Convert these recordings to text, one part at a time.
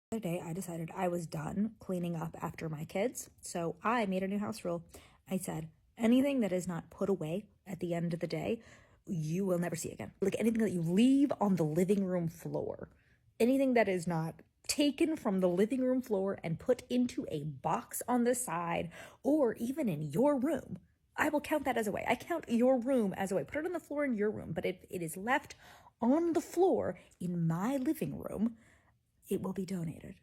The other day I decided I was done cleaning up after my kids, so I made a new house rule. I said, anything that is not put away at the end of the day, you will never see again. Like anything that you leave on the living room floor, anything that is not taken from the living room floor and put into a box on the side or even in your room, I will count that as away. I count your room as away. Put it on the floor in your room, but if it is left on the floor in my living room, it will be donated.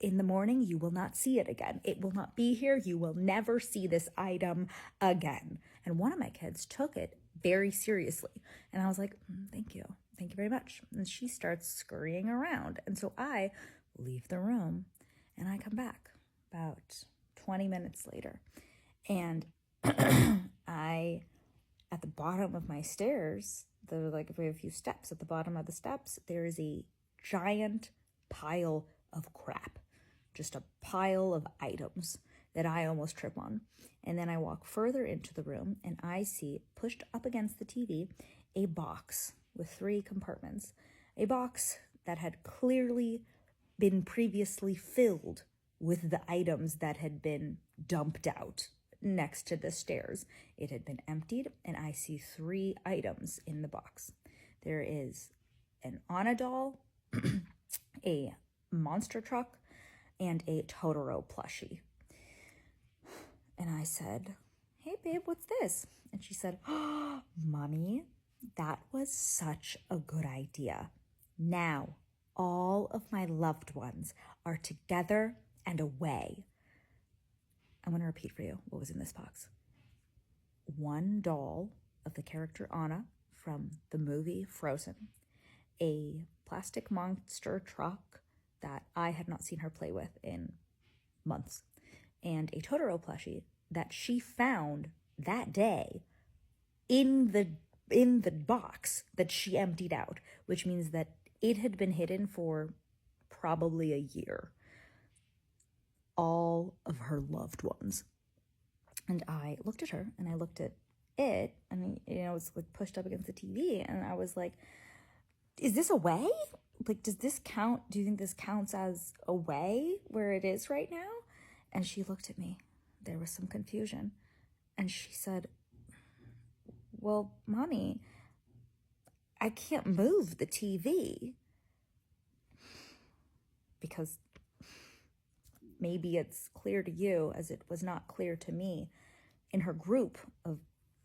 In the morning, you will not see it again. It will not be here. You will never see this item again. And one of my kids took it very seriously. And I was like, thank you. Thank you very much. And she starts scurrying around. And so I leave the room and I come back about 20 minutes later. And at the bottom of my stairs, if we have a few steps, at the bottom of the steps, there is a giant pile of crap, just a pile of items that I almost trip on. And then I walk further into the room and I see pushed up against the TV a box with 3 compartments, a box that had clearly been previously filled with the items that had been dumped out next to the stairs. It had been emptied and I see 3 items in the box. There is an Anna doll, a monster truck, and a Totoro plushie. And I said, hey babe, what's this? And she said, oh, Mommy, that was such a good idea. Now all of my loved ones are together and away. I'm going to repeat for you what was in this box. 1 doll of the character Anna from the movie Frozen, a plastic monster truck that I had not seen her play with in months, and a Totoro plushie that she found that day in the box that she emptied out, which means that it had been hidden for probably a year. All of her loved ones. And I looked at her and I looked at it, and it was like pushed up against the TV, and I was like, is this away? Like, does this count? Do you think this counts as away where it is right now? And she looked at me. There was some confusion. And she said, well, Mommy, I can't move the TV. Because maybe it's clear to you, as it was not clear to me, in her group of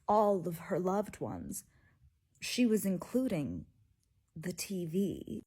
all of her loved ones, she was including the TV.